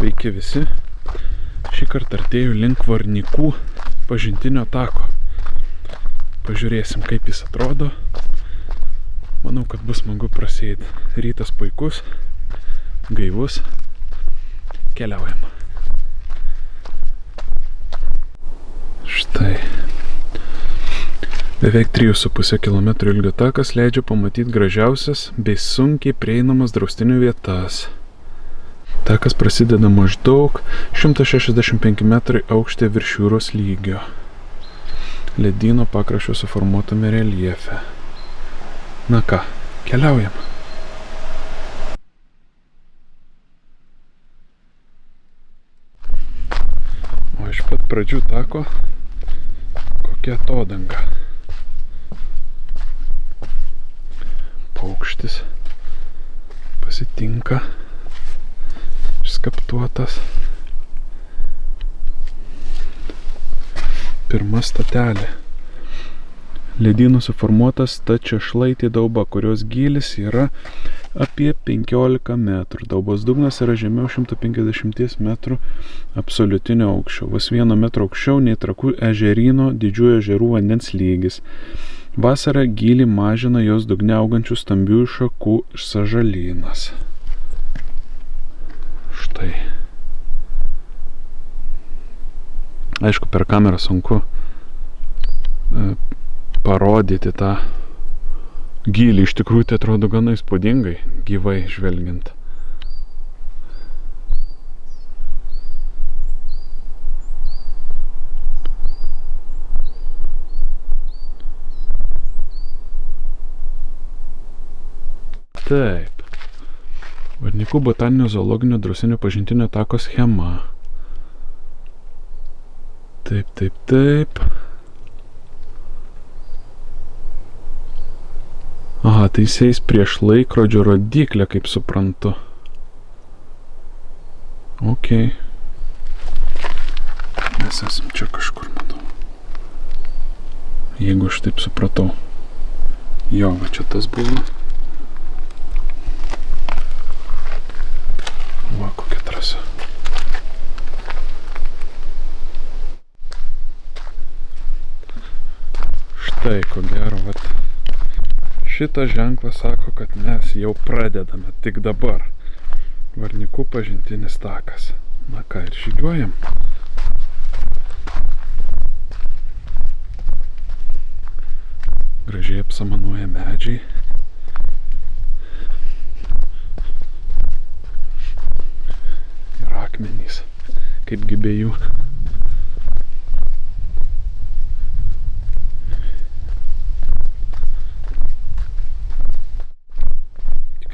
Sveiki visi. Šį kartą artėju link Varnikų pažintinio tako. Pažiūrėsim, kaip jis atrodo. Manau, kad bus smagu prasieiti. Rytas puikus, gaivus. Keliaujam. Štai. Beveik 3,5 km ilgio takas leidžia pamatyti gražiausias bei sunkiai prieinamas draustinių vietas. Takas prasideda maždaug 165 metrai aukštį virš jūros lygio. Ledyno pakraščio suformuotame reljefe. Na ką, keliaujam. O iš pat pradžių tako kokia atodanga. Paukštis pasitinka, išskaptuotas. Pirma statelė. Ledynų suformuotas stačiašlaitė dauba, kurios gylis yra apie 15 metrų. Daubos dugnas yra žemiau 150 metrų absoliutinio aukščio. Vos 1 metro aukščiau nei Trakų ežeryno didžiųjų ežerų vandens lygis. Vasarą gylį mažina jos dugne augančių stambiųjų šakų sąžalynas. Štai. Aišku, per kamerą sunku parodyti tą gylį. Iš tikrųjų, tai atrodo gana įspūdingai, gyvai žvelgiant. Taip. Varnikų botaninio zoologinio draustinio pažintinio tako schema. Taip. Aha, tai jis eis prieš laikrodžio rodyklę, kaip suprantu. Ok. Mes esam čia kažkur, matau. Jeigu aš taip supratau. Jo, va čia tas buvo. Va, kokia trasa. Štai, ko gero, vat. Šitas ženklas sako, kad mes jau pradedame tik dabar. Varnikų pažintinis takas. Na ką, ir žygiuojam. Gražiai apsamanuoja medžiai. Ir akmenys, kaipgi be jų.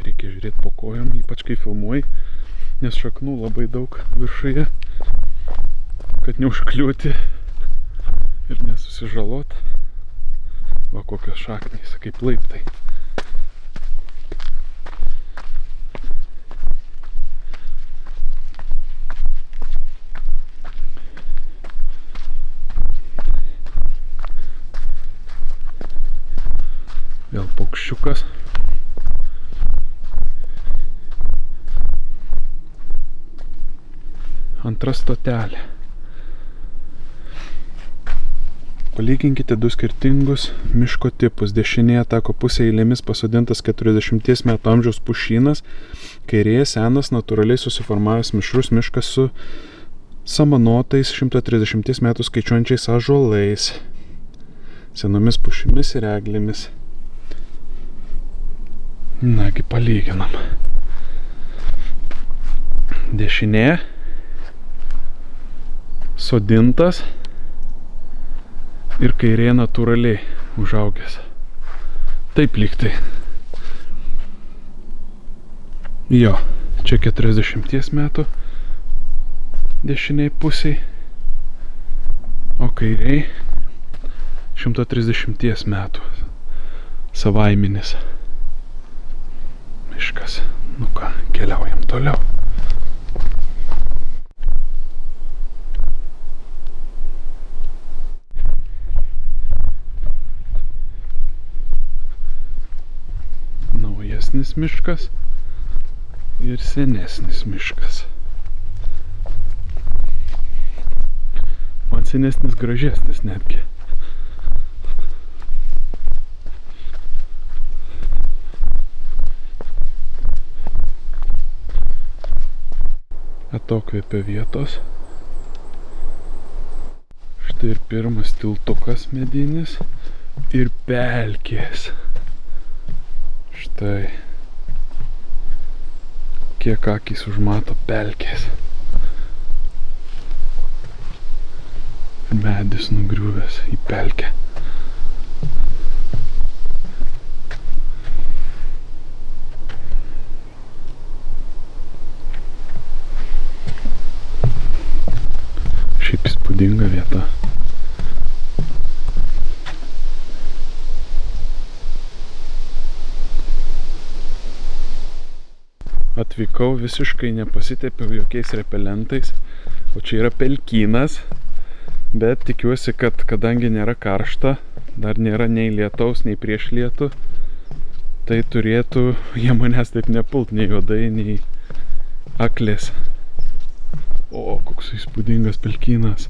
Reikia žiūrėti po kojom, ypač kai filmuoji, nes šaknų labai daug viršuje, kad neužkliūti ir nesusižalot. Va kokios šaknys, kaip laiptai. Vėl paukščiukas. Antra stotelė. Palyginkite du skirtingus miško tipus. Dešinėje tako pusė eilėmis pasodintas 40 metų amžiaus pušynas, kairėje senas natūraliai susiformavęs mišrus miškas su samanotais 130 metų skaičiuojančiais ąžuolais, senomis pušimis ir eglėmis. Nagi, palyginam. Dešinėje sodintas ir kairėje natūraliai užaugęs. Taip lygtai. Jo, čia 40 metų dešiniai pusiai, o kairiai 130 metų savaiminis miškas. Nu ką, keliaujam toliau. Naujesnis miškas ir senesnis miškas. senesnis, gražesnis netgi. Atokvėpio vietos. Štai ir pirmas tiltukas medinis ir pelkės. Štai. Kiek akys užmato pelkės. Medis nugriuvęs į pelkę. Šiaip įspūdinga vieta. Atvykau visiškai nepasitepiau jokiais repelentais, o čia yra pelkynas, bet tikiuosi, kad kadangi nėra karšta, dar nėra nei lietaus, nei prieš lietų, tai turėtų jie manęs taip nepult, nei juodai, nei aklės. O, koks įspūdingas pelkynas.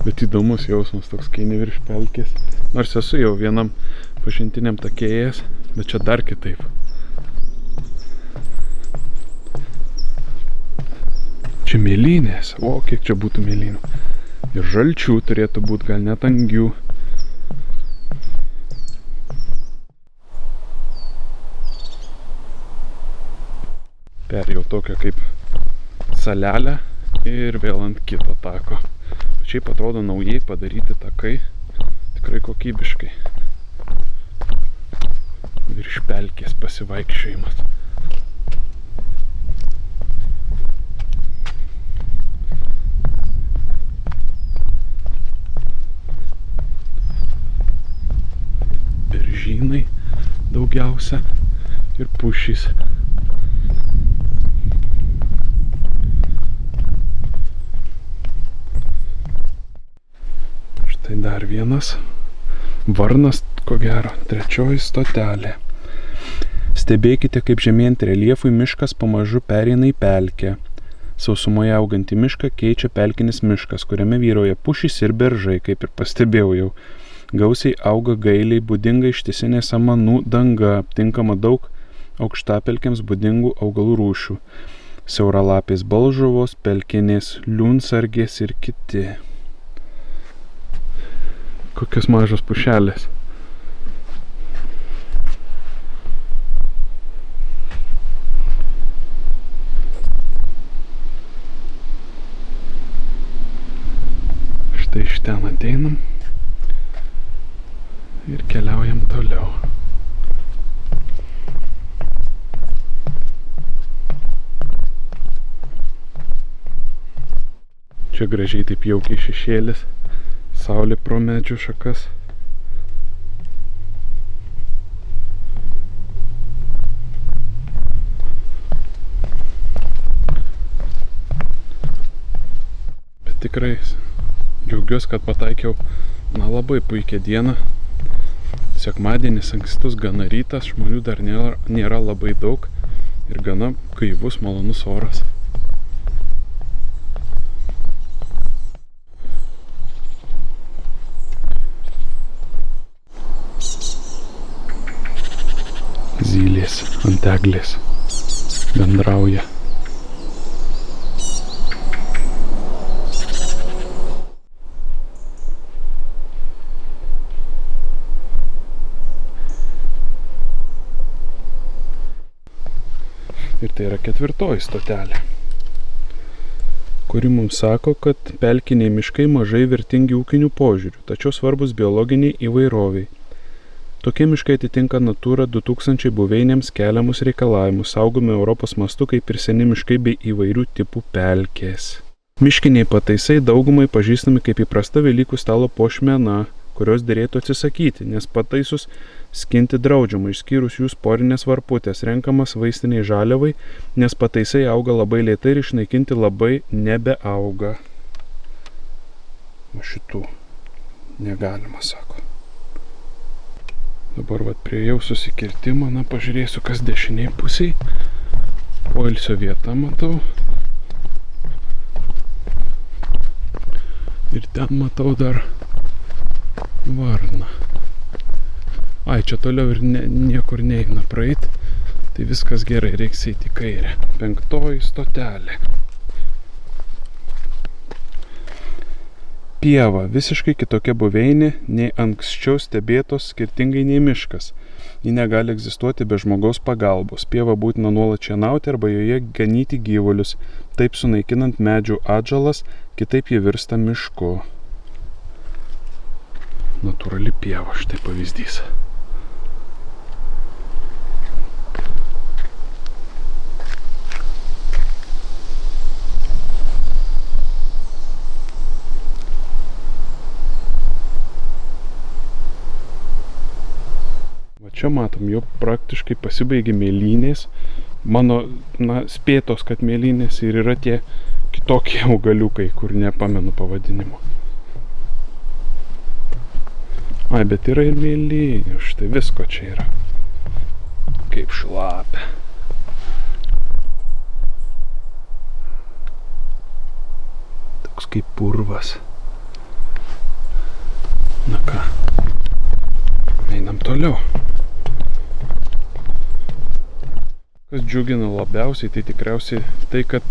Bet įdomus jausmas toks, kai ne virš pelkės. Nors esu jau vienam pažintiniam takėjęs, bet čia dar kitaip. Čia mėlynės. O, kiek čia būtų mėlynų. Ir žalčių turėtų būti, gal net angių. Perėjau tokią kaip salelę ir vėl ant kito tako. Šiaip atrodo naujai padaryti takai, tikrai kokybiškai. Virš pelkės pasivaikščiojimas. Beržynai daugiausia ir pušys. Tai dar vienas varnas, ko gero, trečioji stotelė. Stebėkite, kaip žemėjant reljefui miškas pamažu pereina į pelkę. Sausumoje augantį mišką keičia pelkinis miškas, kuriame vyrauja pušys ir beržai, kaip ir pastebėjau jau. Gausiai auga gailiai, būdinga ištisinė samanų danga, tinkama daug aukštapelkėms būdingų augalų rūšių. Siauralapės balžuvos, pelkinės, liūnsargės ir kiti. Kokios mažos pušelės. Štai iš ten ateinam ir keliaujam toliau. Čia gražiai taip jaukiai šešėlis. Saulė pro medžių šakas. Bet tikrai džiaugiuosi, kad pataikiau labai puikią dieną. Sekmadienis ankstus, gana rytas, žmonių dar nėra labai daug ir gana gaivus, malonus oras. Zylės ant eglės bendrauja. Ir tai yra ketvirtoji stotelė, kuri mums sako, kad pelkiniai miškai mažai vertingi ūkinių požiūrių, tačiau svarbus biologiniai įvairoviai. Tokie miškai atitinka Natura 2000 buveinėms keliamus reikalavimus, saugomi Europos mastu kaip ir seni miškai bei įvairių tipų pelkės. Miškiniai pataisai daugumai pažįstami kaip įprasta Velykų stalo puošmena, kurios derėtų atsisakyti, nes pataisus skinti draudžiama, išskyrus jų sporinės varputės, renkamas vaistiniai žaliavai, nes pataisai auga labai lėtai ir išnaikinti labai nebeauga. O šitų negalima, sako. Dabar priėjau susikirtimą, pažiūrėsiu, kas dešiniai pusiai. Poilsio vieta matau. Ir ten matau dar varną. Ai, čia toliau ir niekur neina praeit. Tai viskas gerai, reiks eiti į kairę. 5. stotelė. Pieva visiškai kitokia buveinė, nei anksčiau stebėtos, skirtingai nei miškas. Ji negali egzistuoti be žmogaus pagalbos. Pieva būtina nuolat šienauti arba joje ganyti gyvulius, taip sunaikinant medžių atžalas, kitaip ji virsta mišku. Natūrali pieva, štai pavyzdys. Va čia matom, jau praktiškai pasibaigė mėlynės. Mano, spėtos, kad mėlynės ir yra tie kitokie augaliukai, kur nepamenu pavadinimo. Ai, bet yra ir mėlynių, štai visko čia yra. Kaip šlapia. Toks kaip purvas. Na ką, einam toliau. Kas džiugina labiausiai, tai tikriausiai tai, kad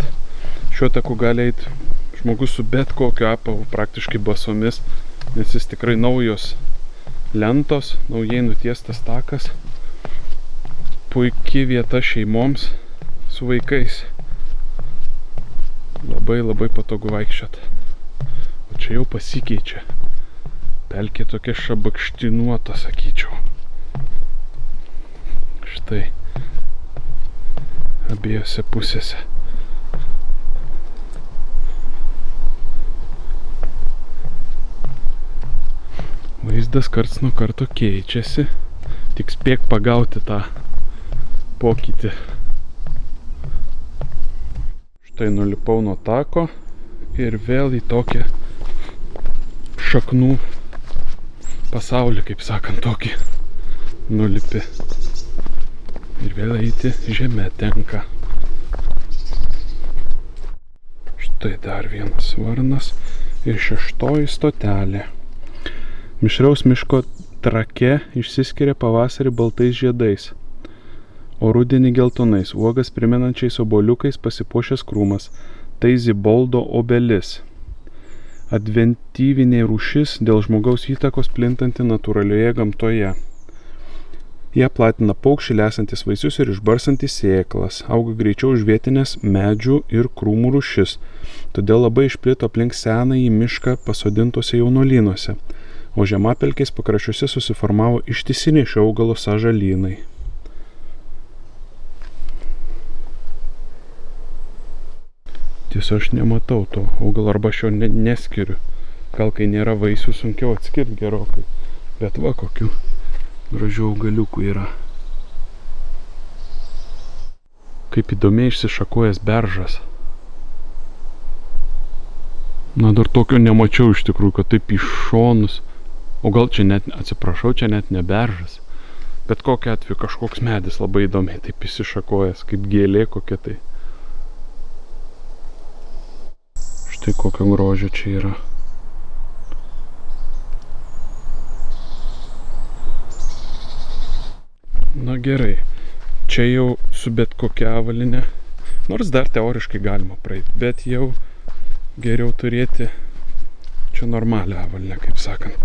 šiuo taku gali eiti žmogus su bet kokiu apavu, praktiškai basomis, nes jis tikrai naujos lentos, naujai nutiestas takas. Puikiai vieta šeimoms su vaikais. Labai labai patogu vaikščiot. O čia jau pasikeičia. Pelkė tokia šabakštinuota, sakyčiau. Štai. Abiejose pusėse. Vaizdas karts nuo karto keičiasi, tik spėk pagauti tą pokytį. Štai nulipau nuo tako ir vėl į tokią šaknų pasaulį, kaip sakant, tokį nulipi. Ir vėl eiti žemė tenka. Štai dar vienas varnas ir 6. stotelė. Mišraus miško trake išsiskiria pavasarį baltais žiedais, o rudenį geltonais, uogas primenančiais obuoliukais pasipuošęs krūmas. Tai ziboldo obelis. Adventyvinė rūšis dėl žmogaus įtakos plintanti natūralioje gamtoje. Jie platina paukščiai lesantis vaisius ir išbarsantis sėklas. Auga greičiau už vietinės medžių ir krūmų rūšis, todėl labai išplito aplink senąjį mišką pasodintose jaunuolynuose. O žemapelkės pakraščiuose susiformavo ištisiniai šio augalo sąžalynai. Tiesa, aš nematau to augalo, arba aš jo neskiriu. Gal kai nėra vaisių, sunkiau atskirti gerokai. Bet va, kokių gražių augaliukų yra. Kaip įdomiai išsišakojęs beržas. Na, dar tokio nemačiau iš tikrųjų, kad taip iš šonus. O gal čia net, atsiprašau, čia net ne beržas. Bet kokiu atveju kažkoks medis labai įdomiai taip įsišakojęs, kaip gėlė kokia tai. Štai kokio grožio čia yra. Na gerai, čia jau su bet kokia avalinė, nors dar teoriškai galima praeiti, bet jau geriau turėti čia normalią avalinę, kaip sakant.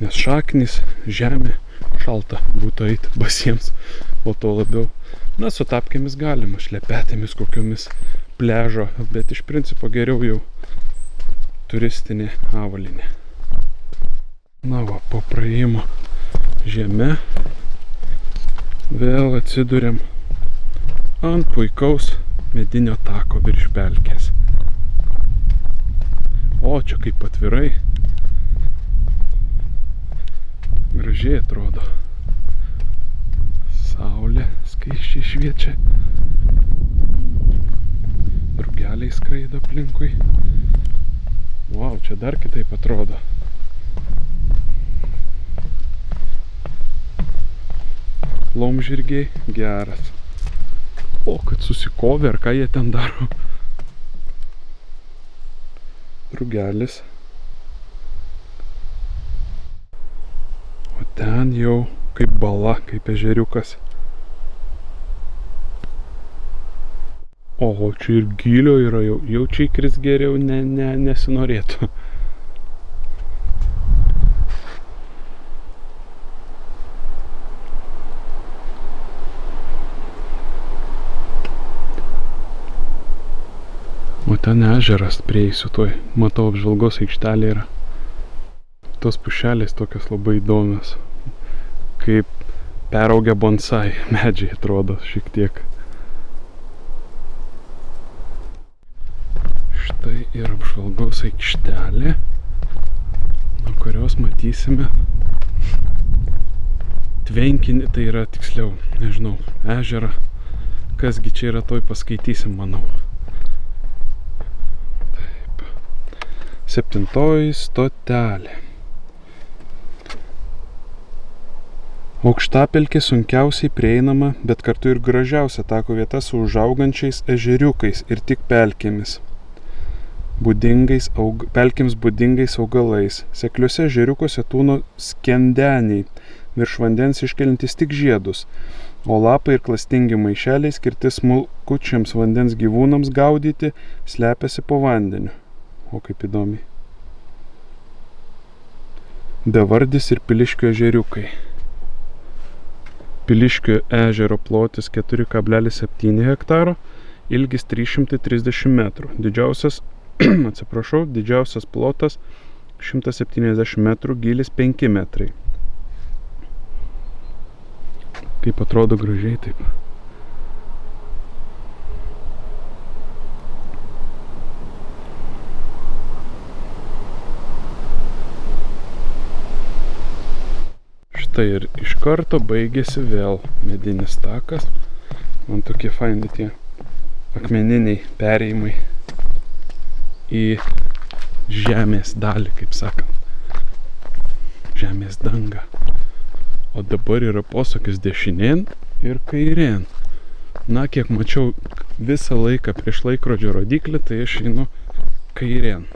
Nes šaknis, žemė, šalta būtų eiti basiems, o to labiau. Na, su tapkėmis galima, šlepetėmis kokiomis pležo, bet iš principo geriau jau turistinė avalinė. Na va, po praėjimo žeme vėl atsiduriam ant puikaus medinio tako virš pelkės. O, čia kaip atvirai. Gražiai atrodo. Saulė skaisčiai šviečia. Drugeliai skraido aplinkui. Wow, čia dar kitaip atrodo. Laumžirgiai geras. O, kad susikovė, ar ką jie ten daro. Drugelis. O ten jau kaip bala, kaip ežeriukas. Oho, čia ir gylio yra, jau čia įkris geriau nesinorėtų. O ten ežeras prieisiu toj, matau apžvalgos aikštelė yra. Tos pušelės tokios labai įdomios, kaip peraugę bonsai medžiai atrodo šiek tiek. Štai ir apžvalgos aikštelė, nuo kurios matysime tvenkinį, tai yra tiksliau, nežinau, ežerą. Kasgi čia yra, toj paskaitysim, manau. 7. stotelė. Aukštapelkė sunkiausiai prieinama, bet kartu ir gražiausia tako vieta su užaugančiais ežeriukais ir tik pelkėmis. Pelkėms būdingais augalais. Sekliuose ežeriukuose tūno skendeniai, virš vandens iškeliantys tik žiedus, o lapai ir klastingi maišeliai skirti smulkučiams vandens gyvūnams gaudyti slepiasi po vandeniu. O kaip įdomiai. Bevardis ir Piliškio ežeriukai. Piliškio ežero plotis 4,7 hektaro, ilgis 330 metrų. Didžiausias plotas 170 metrų, gylis 5 metrai. Kaip atrodo gražiai taip. Tai ir iš karto baigėsi vėl medinis takas. Man tokie faini tie akmeniniai perėjimai į žemės dalį, kaip sakant. Žemės dangą. O dabar yra posūkis dešinėn ir kairėn. Na, kiek mačiau visą laiką prieš laikrodžio rodiklį, tai aš einu kairėn.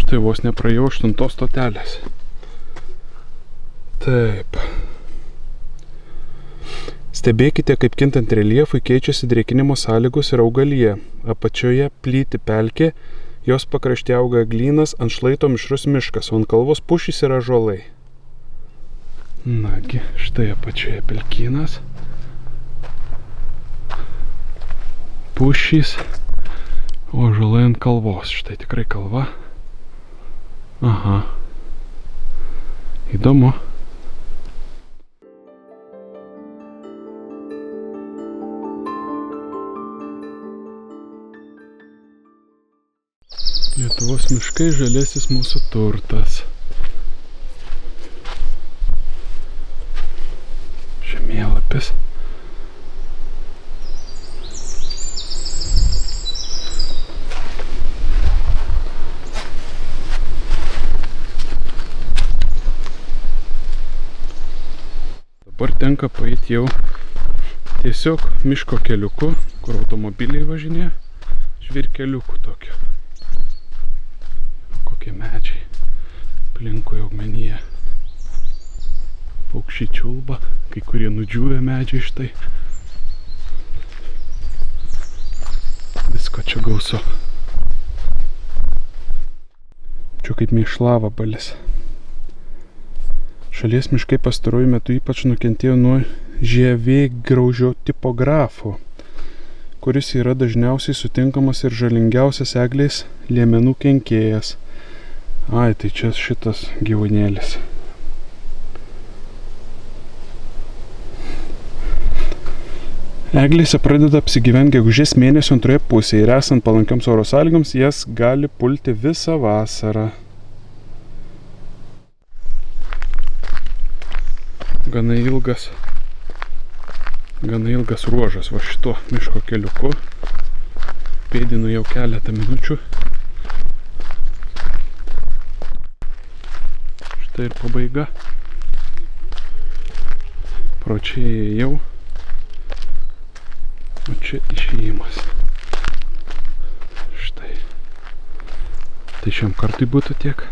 Štai vos nepraėjau 8 stotelės. Taip. Stebėkite, kaip kintant reljefui keičiasi drėkinimo sąlygos ir augalija. Apačioje plyti pelkė, jos pakraštyje auga eglynas, ant šlaito mišrus miškas, o ant kalvos pušys ir ąžuolai. Nagi, štai apačioje pelkynas. Pušys, o ąžuolai ant kalvos. Štai tikrai kalva. Aha. Įdomu. Lietuvos miškai žalėsis mūsų turtas. Žemėlapis. Dabar tenka paeiti jau tiesiog miško keliuku, kur automobiliai važinėja, žvyrkeliuku tokiu. Kokie medžiai, aplinkui augmenija. Paukščiai čiulba, kai kurie nudžiūvę medžiai štai. Visko čia gausu. Čia kaip mėšlavabalis. Šalies miškai pastaruoju metu ypač nukentėjo nuo žievėgraužio tipografo, kuris yra dažniausiai sutinkamas ir žalingiausias eglės liemenų kenkėjas. Ai, tai čia šitas gyvūnėlis. Eglėse pradeda apsigyventi gegužės mėnesio antroje pusėje ir esant palankioms oro sąlygoms jas gali pulti visą vasarą. Gana ilgas Gana ilgas ruožas va šito miško keliuku. Pėdinu jau keletą minučių. Štai ir pabaiga. Pro čia ėjau. O čia išėjimas. Štai. Tai šiam kartui būtų tiek.